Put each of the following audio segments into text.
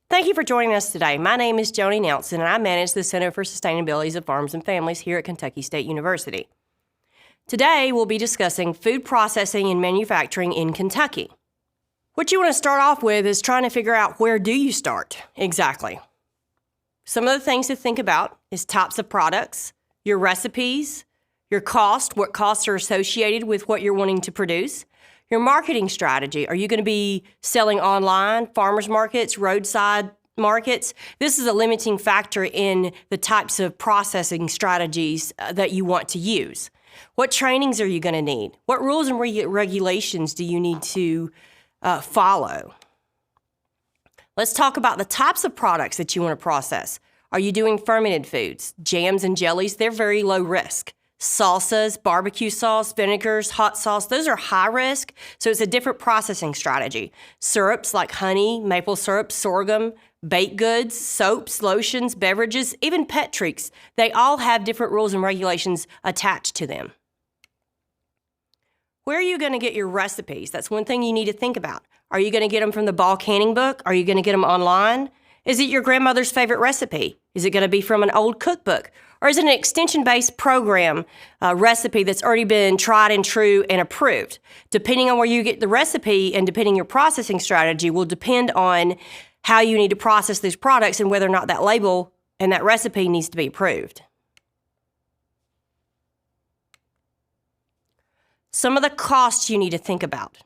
Thank you for joining us today. My name is Joni Nelson, and I manage the Center for Sustainability of Farms and Families here at Kentucky State University. Today, we'll be discussing food processing and manufacturing in Kentucky. What you want to start off with is trying to figure out, where do you start exactly? Some of the things to think about is types of products, your recipes, your cost, what costs are associated with what you're wanting to produce, your marketing strategy. Are you going to be selling online, farmers markets, roadside markets? This is a limiting factor in the types of processing strategies that you want to use. What trainings are you going to need? What rules and regulations do you need to follow? Let's talk about the types of products that you want to process. Are you doing fermented foods? Jams and jellies, they're very low risk. Salsas, barbecue sauce, vinegars, hot sauce, those are high risk, so it's a different processing strategy. Syrups like honey, maple syrup, sorghum, baked goods, soaps, lotions, beverages, even pet treats, they all have different rules and regulations attached to them. Where are you going to get your recipes? That's one thing you need to think about. Are you going to get them from the Ball Canning book? Are you going to get them online? Is it your grandmother's favorite recipe? Is it going to be from an old cookbook? Or is it an extension-based program recipe that's already been tried and true and approved? Depending on where you get the recipe and depending on your processing strategy will depend on how you need to process these products and whether or not that label and that recipe needs to be approved. Some of the costs you need to think about.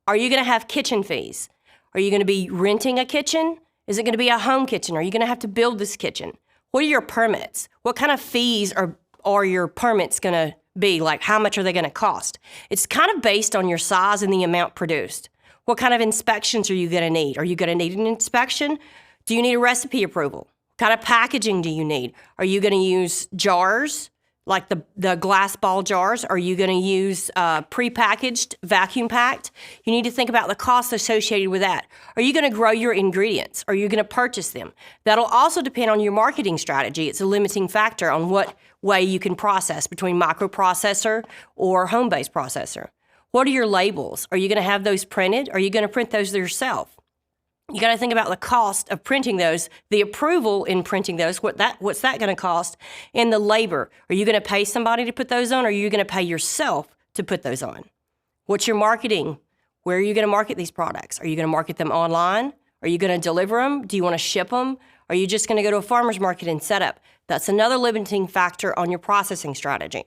Are you going to have kitchen fees? Are you going to be renting a kitchen? Is it going to be a home kitchen? Are you going to have to build this kitchen? What are your permits? What kind of fees are your permits going to be? Like, how much are they going to cost? It's kind of based on your size and the amount produced. What kind of inspections are you going to need? Are you going to need an inspection? Do you need a recipe approval? What kind of packaging do you need? Are you going to use jars, like the glass ball jars? Are you going to use prepackaged, vacuum packed? You need to think about the costs associated with that. Are you going to grow your ingredients? Are you going to purchase them? That'll also depend on your marketing strategy. It's a limiting factor on what way you can process between microprocessor or home-based processor. What are your labels? Are you going to have those printed? Are you going to print those yourself? You got to think about the cost of printing those, the approval in printing those, what's that going to cost, and the labor. Are you going to pay somebody to put those on, or are you going to pay yourself to put those on? What's your marketing? Where are you going to market these products? Are you going to market them online? Are you going to deliver them? Do you want to ship them? Are you just going to go to a farmer's market and set up? That's another limiting factor on your processing strategy.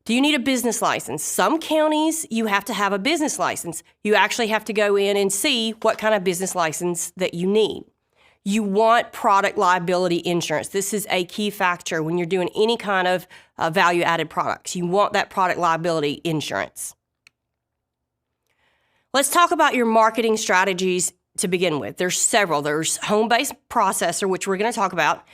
Do you need a business license? Some counties, you have to have a business license. You actually have to go in and see what kind of business license that you need. You want product liability insurance. This is a key factor when you're doing any kind of value-added products. You want that product liability insurance. Let's talk about your marketing strategies to begin with. There's several. There's home-based processor, which we're going to talk about.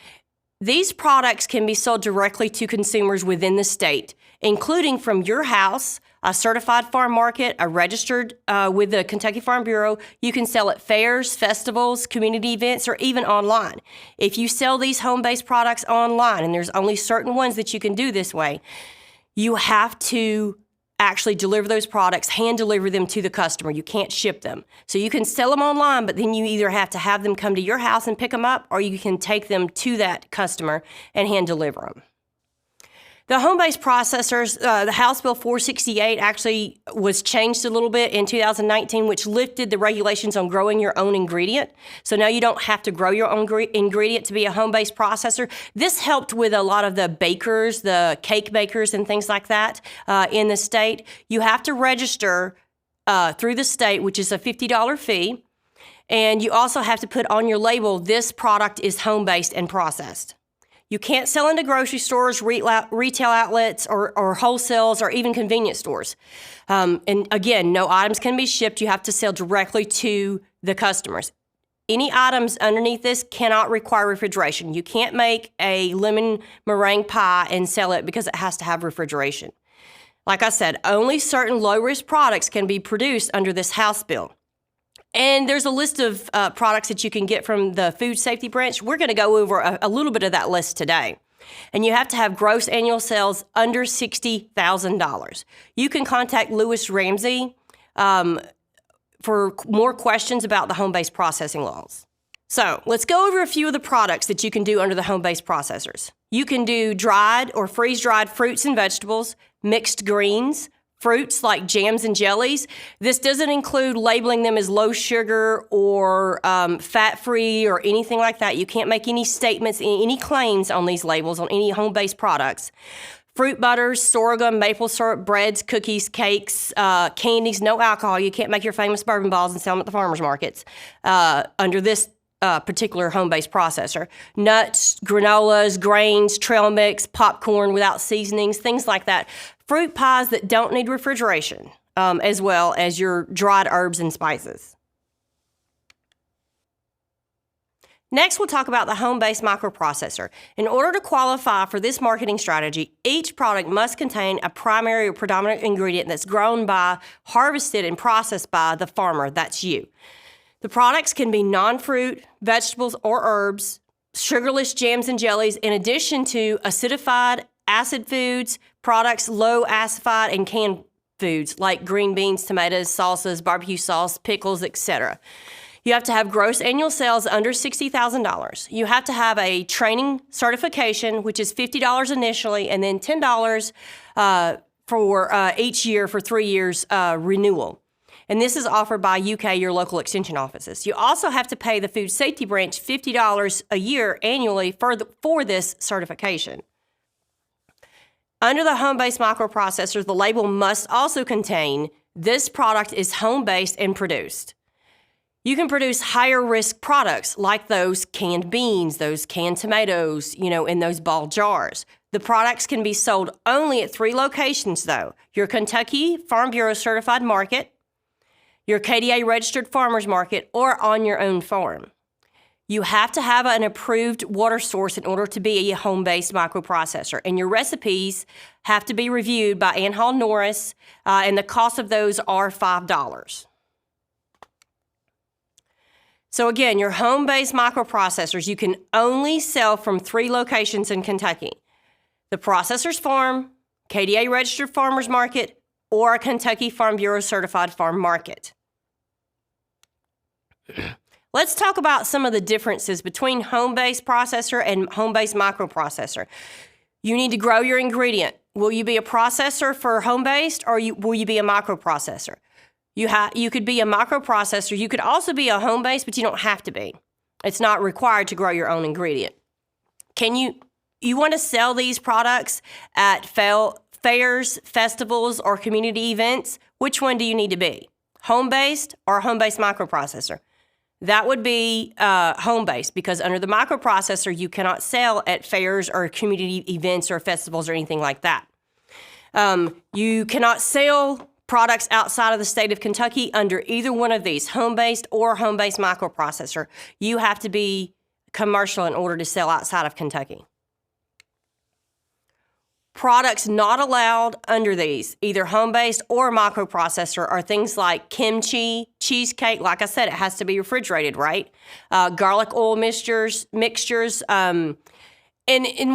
These products can be sold directly to consumers within the state, including from your house, a certified farm market, a registered with the Kentucky Farm Bureau. You can sell at fairs, festivals, community events, or even online. If you sell these home-based products online, and there's only certain ones that you can do this way, you have to actually deliver those products, hand deliver them to the customer. You can't ship them. So you can sell them online, but then you either have to have them come to your house and pick them up, or you can take them to that customer and hand deliver them. The home-based processors, the House Bill 468 actually was changed a little bit in 2019, which lifted the regulations on growing your own ingredient. So now you don't have to grow your own ingredient to be a home-based processor. This helped with a lot of the bakers, the cake bakers and things like that in the state. You have to register through the state, which is a $50 fee. And you also have to put on your label, this product is home-based and processed. You can't sell into grocery stores, retail outlets, or wholesales, or even convenience stores. And again, no items can be shipped. You have to sell directly to the customers. Any items underneath this cannot require refrigeration. You can't make a lemon meringue pie and sell it because it has to have refrigeration. Like I said, only certain low-risk products can be produced under this House bill. And there's a list of products that you can get from the food safety branch. We're going to go over a little bit of that list today. And you have to have gross annual sales under $60,000. You can contact Lewis Ramsey for more questions about the home-based processing laws. So let's go over a few of the products that you can do under the home-based processors. You can do dried or freeze-dried fruits and vegetables, mixed greens, fruits like jams and jellies. This doesn't include labeling them as low sugar or fat-free or anything like that. You can't make any statements, any claims on these labels on any home-based products. Fruit butters, sorghum, maple syrup, breads, cookies, cakes, candies, no alcohol. You can't make your famous bourbon balls and sell them at the farmers markets under this particular home-based processor. Nuts, granolas, grains, trail mix, popcorn without seasonings, things like that. Fruit pies that don't need refrigeration, as well as your dried herbs and spices. Next, we'll talk about the home-based microprocessor. In order to qualify for this marketing strategy, each product must contain a primary or predominant ingredient that's grown by, harvested, and processed by the farmer. That's you. The products can be non-fruit, vegetables, or herbs, sugarless jams and jellies, in addition to acidified, acid foods, products low acidified, and canned foods like green beans, tomatoes, salsas, barbecue sauce, pickles, etc. You have to have gross annual sales under $60,000. You have to have a training certification, which is $50 initially, and then $10 for each year for 3 years renewal. And this is offered by UK, your local extension offices. You also have to pay the Food Safety Branch $50 a year annually for this certification. Under the home-based microprocessors, the label must also contain, this product is home-based and produced. You can produce higher risk products like those canned beans, those canned tomatoes, in those ball jars. The products can be sold only at 3 locations though. Your Kentucky Farm Bureau certified market, your KDA registered farmers market, or on your own farm. You have to have an approved water source in order to be a home-based microprocessor, and your recipes have to be reviewed by Ann Hall Norris, and the cost of those are $5. So again, your home-based microprocessors, you can only sell from 3 locations in Kentucky: the processor's farm, KDA registered farmers market, or a Kentucky Farm Bureau certified farm market. Let's talk about some of the differences between home-based processor and home-based microprocessor. You need to grow your ingredient. Will you be a processor for home-based, or will you be a microprocessor? You could be a microprocessor. You could also be a home-based, but you don't have to be. It's not required to grow your own ingredient. You want to sell these products at fairs, festivals, or community events? Which one do you need to be? Home-based or home-based microprocessor? That would be home-based, because under the microprocessor, you cannot sell at fairs or community events or festivals or anything like that. You cannot sell products outside of the state of Kentucky under either one of these, home-based or home-based microprocessor. You have to be commercial in order to sell outside of Kentucky. Products not allowed under these, either home-based or microprocessor, are things like kimchi, cheesecake. Like I said, it has to be refrigerated, right? Garlic oil mixtures. And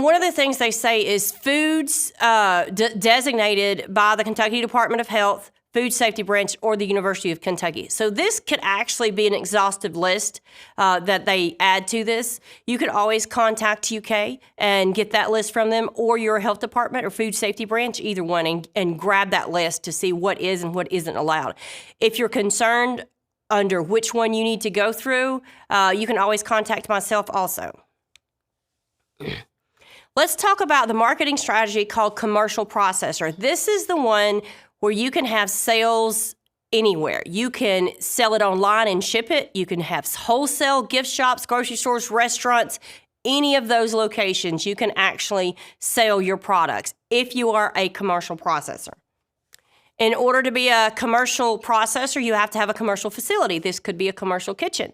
one of the things they say is foods designated by the Kentucky Department of Health, Food Safety Branch, or the University of Kentucky. So this could actually be an exhaustive list that they add to this. You could always contact UK and get that list from them, or your health department or Food Safety Branch, either one, and grab that list to see what is and what isn't allowed. If you're concerned under which one you need to go through, you can always contact myself also. Let's talk about the marketing strategy called commercial processor. This is the one where you can have sales anywhere. You can sell it online and ship it. You can have wholesale, gift shops, grocery stores, restaurants, any of those locations. You can actually sell your products if you are a commercial processor. In order to be a commercial processor, you have to have a commercial facility. This could be a commercial kitchen.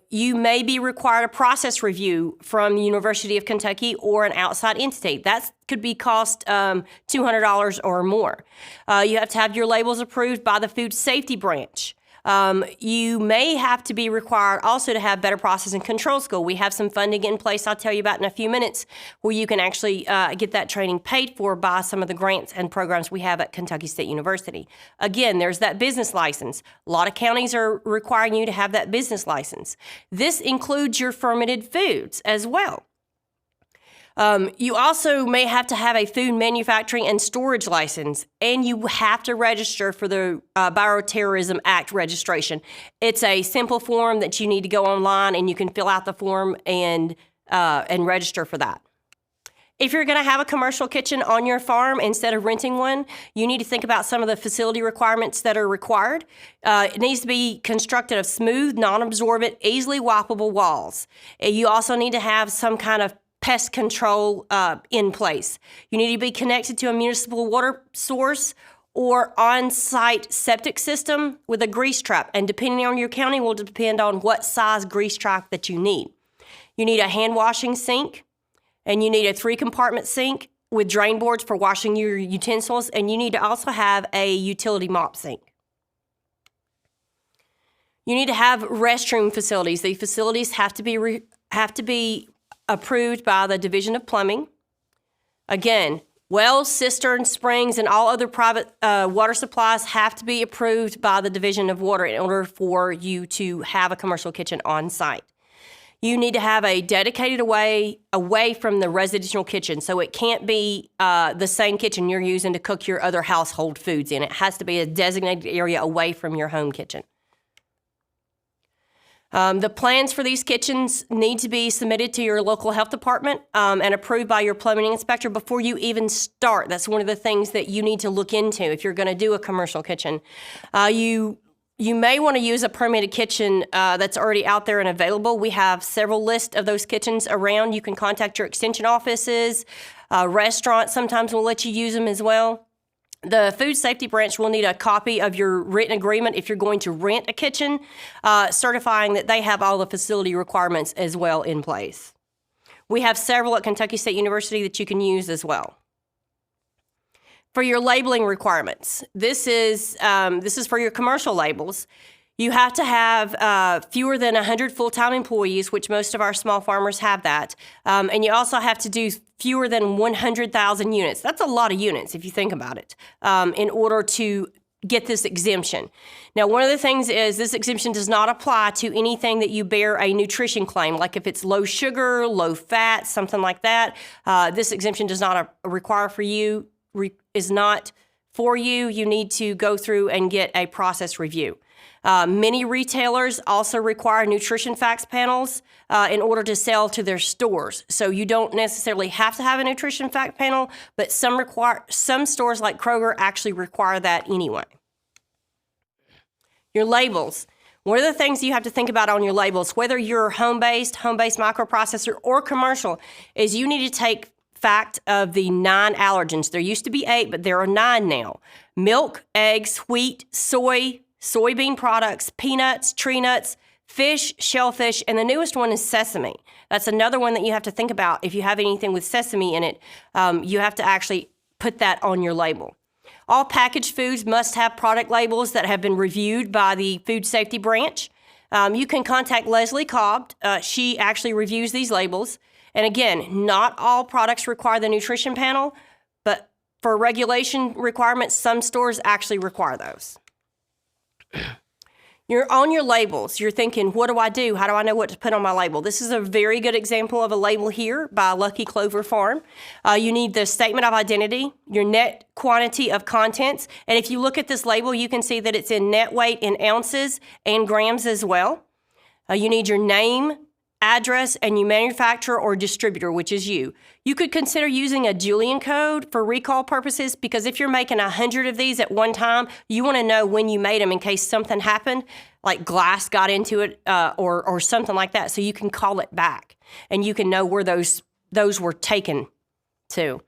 You may be required a process review from the University of Kentucky or an outside entity. That could be cost $200 or more. You have to have your labels approved by the Food Safety Branch. You may have to be required also to have better process and control skill. We have some funding in place I'll tell you about in a few minutes where you can actually get that training paid for by some of the grants and programs we have at Kentucky State University. Again, there's that business license. A lot of counties are requiring you to have that business license. This includes your fermented foods as well. You also may have to have a food manufacturing and storage license, and you have to register for the Bioterrorism Act registration. It's a simple form that you need to go online, and you can fill out the form and register for that. If you're going to have a commercial kitchen on your farm instead of renting one, you need to think about some of the facility requirements that are required. It needs to be constructed of smooth, non-absorbent, easily wipeable walls. You also need to have some kind of pest control in place. You need to be connected to a municipal water source or on-site septic system with a grease trap. And depending on your county will depend on what size grease trap that you need. You need a hand washing sink, and you need a 3-compartment sink with drain boards for washing your utensils, and you need to also have a utility mop sink. You need to have restroom facilities. The facilities have to be approved by the Division of Plumbing. Again, wells, cisterns, springs, and all other private water supplies have to be approved by the Division of Water in order for you to have a commercial kitchen on site. You need to have a dedicated away from the residential kitchen, so it can't be the same kitchen you're using to cook your other household foods in. It has to be a designated area away from your home kitchen. The plans for these kitchens need to be submitted to your local health department and approved by your plumbing inspector before you even start. That's one of the things that you need to look into if you're going to do a commercial kitchen. You may want to use a permitted kitchen that's already out there and available. We have several lists of those kitchens around. You can contact your extension offices. Restaurants sometimes will let you use them as well. The food safety branch will need a copy of your written agreement if you're going to rent a kitchen, certifying that they have all the facility requirements as well in place. We have several at Kentucky State University that you can use as well. For your labeling requirements, this is for your commercial labels. You have to have fewer than 100 full-time employees, which most of our small farmers have that. And you also have to do fewer than 100,000 units. That's a lot of units if you think about it, in order to get this exemption. Now, one of the things is this exemption does not apply to anything that you bear a nutrition claim, like if it's low sugar, low fat, something like that. This exemption does not require for you, is not for you. You need to go through and get a process review. Many retailers also require nutrition facts panels in order to sell to their stores. So you don't necessarily have to have a nutrition fact panel, but some stores like Kroger actually require that anyway. Your labels. One of the things you have to think about on your labels, whether you're home-based microprocessor, or commercial, is you need to take fact of the 9 allergens. There used to be 8, but there are 9 now. Milk, eggs, wheat, soybean products, peanuts, tree nuts, fish, shellfish, and the newest one is sesame. That's another one that you have to think about. If you have anything with sesame in it, you have to actually put that on your label. All packaged foods must have product labels that have been reviewed by the Food Safety Branch. You can contact Leslie Cobb. She actually reviews these labels. And again, not all products require the nutrition panel, but for regulation requirements, some stores actually require those. You're on your labels. You're thinking, what do I do? How do I know what to put on my label? This is a very good example of a label here by Lucky Clover Farm. You need the statement of identity, your net quantity of contents. And if you look at this label, you can see that it's in net weight in ounces and grams as well. You need your name, address, and your manufacturer or distributor, which is you. You could consider using a Julian code for recall purposes, because if you're making 100 of these at one time, you want to know when you made them in case something happened, like glass got into it or something like that, so you can call it back and you can know where those were taken to.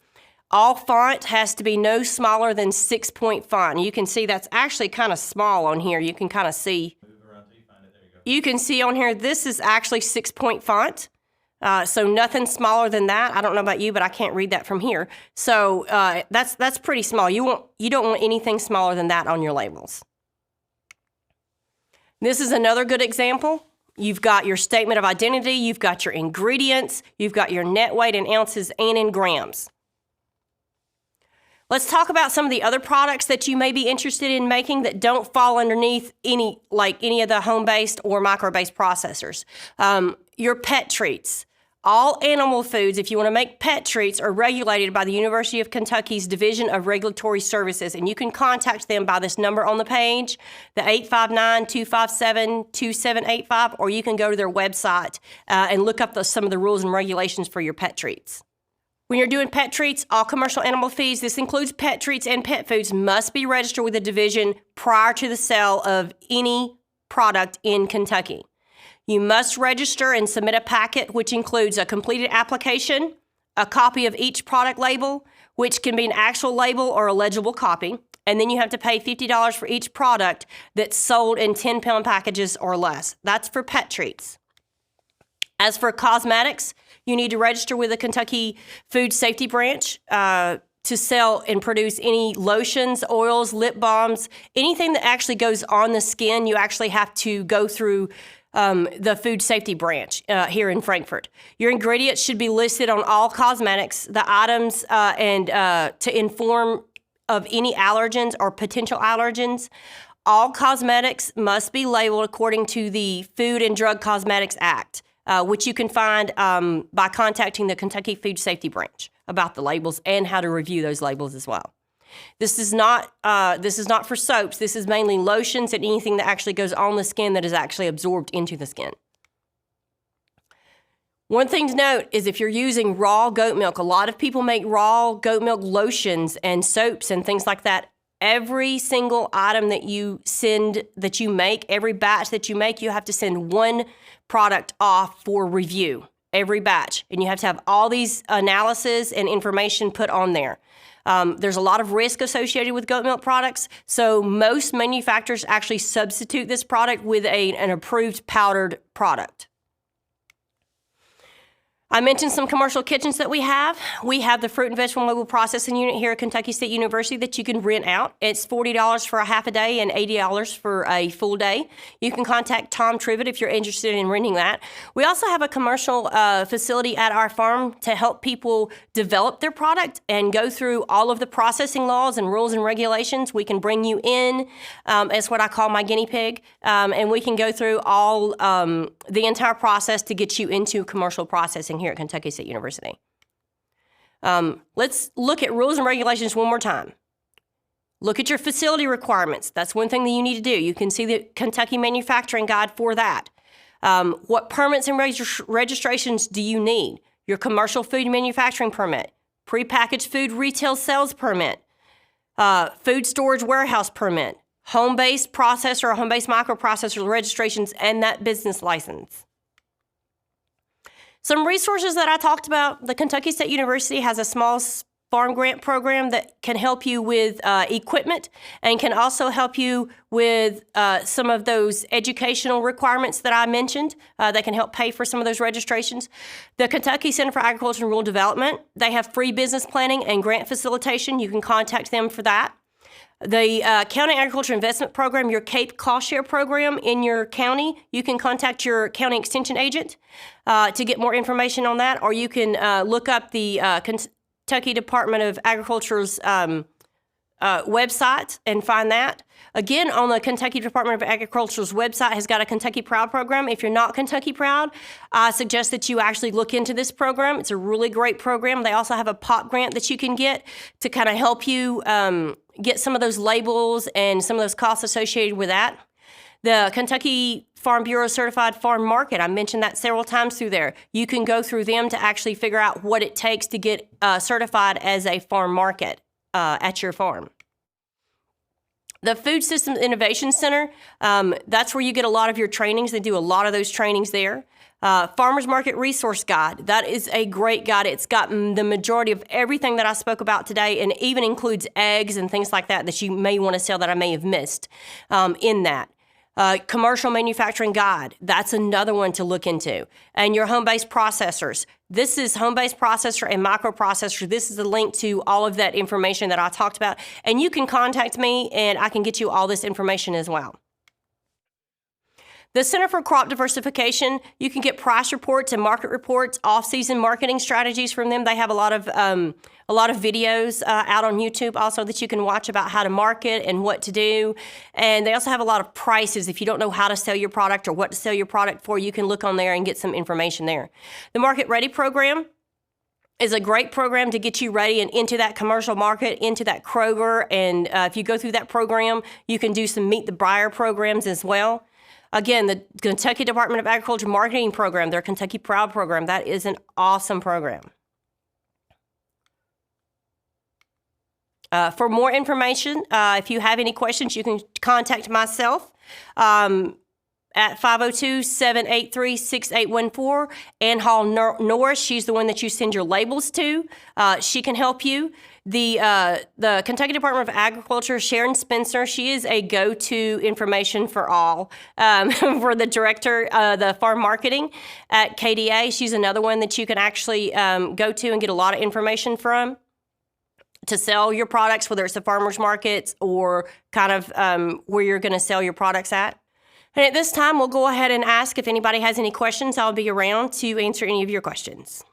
All font has to be no smaller than 6-point font. You can see that's actually kind of small on here. You can kind of see. You can see on here, this is actually 6-point font. So nothing smaller than that. I don't know about you, but I can't read that from here. So that's pretty small. You don't want anything smaller than that on your labels. This is another good example. You've got your statement of identity, you've got your ingredients, you've got your net weight in ounces and in grams. Let's talk about some of the other products that you may be interested in making that don't fall underneath any of the home-based or micro-based processors. Your pet treats. All animal foods, if you want to make pet treats, are regulated by the University of Kentucky's Division of Regulatory Services, and you can contact them by this number on the page, the 859-257-2785, or you can go to their website and look up some of the rules and regulations for your pet treats. When you're doing pet treats, all commercial animal feeds, this includes pet treats and pet foods, must be registered with the division prior to the sale of any product in Kentucky. You must register and submit a packet which includes a completed application, a copy of each product label, which can be an actual label or a legible copy, and then you have to pay $50 for each product that's sold in 10-pound packages or less. That's for pet treats. As for cosmetics, you need to register with the Kentucky Food Safety Branch to sell and produce any lotions, oils, lip balms, anything that actually goes on the skin. You actually have to go through the Food Safety Branch here in Frankfort. Your ingredients should be listed on all cosmetics, the items, and to inform of any allergens or potential allergens. All cosmetics must be labeled according to the Food and Drug Cosmetics Act, which you can find by contacting the Kentucky Food Safety Branch about the labels and how to review those labels as well. This is not for soaps. This is mainly lotions and anything that actually goes on the skin that is actually absorbed into the skin. One thing to note is if you're using raw goat milk, a lot of people make raw goat milk lotions and soaps and things like that. Every single item that you make, every batch that you make, you have to send one product off for review, every batch. And you have to have all these analysis and information put on there. There's a lot of risk associated with goat milk products, so most manufacturers actually substitute this product with an approved powdered product. I mentioned some commercial kitchens that we have. We have the Fruit and Vegetable Mobile Processing Unit here at Kentucky State University that you can rent out. It's $40 for a half a day and $80 for a full day. You can contact Tom Trivet if you're interested in renting that. We also have a commercial facility at our farm to help people develop their product and go through all of the processing laws and rules and regulations. We can bring you in as what I call my guinea pig, and we can go through all the entire process to get you into commercial processing here at Kentucky State University. Let's look at rules and regulations one more time. Look at your facility requirements. That's one thing that you need to do. You can see the Kentucky Manufacturing Guide for that. What permits and registrations do you need? Your commercial food manufacturing permit, prepackaged food retail sales permit, food storage warehouse permit, home-based processor or home-based microprocessor registrations, and that business license. Some resources that I talked about, the Kentucky State University has a small farm grant program that can help you with equipment and can also help you with some of those educational requirements that I mentioned that can help pay for some of those registrations. The Kentucky Center for Agriculture and Rural Development, they have free business planning and grant facilitation. You can contact them for that. The County Agriculture Investment Program, your CAPE cost share program in your county, you can contact your county extension agent to get more information on that, or you can look up the Kentucky Department of Agriculture's website and find that. Again, on the Kentucky Department of Agriculture's website has got a Kentucky Proud program. If you're not Kentucky Proud, I suggest that you actually look into this program. It's a really great program. They also have a POP grant that you can get to kind of help you get some of those labels and some of those costs associated with that. The Kentucky Farm Bureau Certified Farm Market, I mentioned that several times through there. You can go through them to actually figure out what it takes to get certified as a farm market at your farm. The Food Systems Innovation Center, that's where you get a lot of your trainings. They do a lot of those trainings there. Farmers Market Resource Guide, that is a great guide. It's got the majority of everything that I spoke about today and even includes eggs and things like that that you may want to sell that I may have missed in that. Commercial Manufacturing Guide, that's another one to look into. And your home-based processors. This is home-based processor and microprocessor. This is the link to all of that information that I talked about. And you can contact me and I can get you all this information as well. The Center for Crop Diversification, you can get price reports and market reports, off-season marketing strategies from them. They have a lot of videos out on YouTube also that you can watch about how to market and what to do. And they also have a lot of prices. If you don't know how to sell your product or what to sell your product for, you can look on there and get some information there. The Market Ready program is a great program to get you ready and into that commercial market, into that Kroger. And if you go through that program, you can do some Meet the Buyer programs as well. Again, the Kentucky Department of Agriculture Marketing Program, their Kentucky Proud program, that is an awesome program. For more information, if you have any questions, you can contact myself at 502-783-6814. Ann Hall Norris, she's the one that you send your labels to. She can help you. The Kentucky Department of Agriculture, Sharon Spencer, she is a go-to information for all. For the director, the farm marketing at KDA, she's another one that you can actually go to and get a lot of information from to sell your products, whether it's the farmers markets or kind of where you're going to sell your products at. And at this time, we'll go ahead and ask if anybody has any questions. I'll be around to answer any of your questions.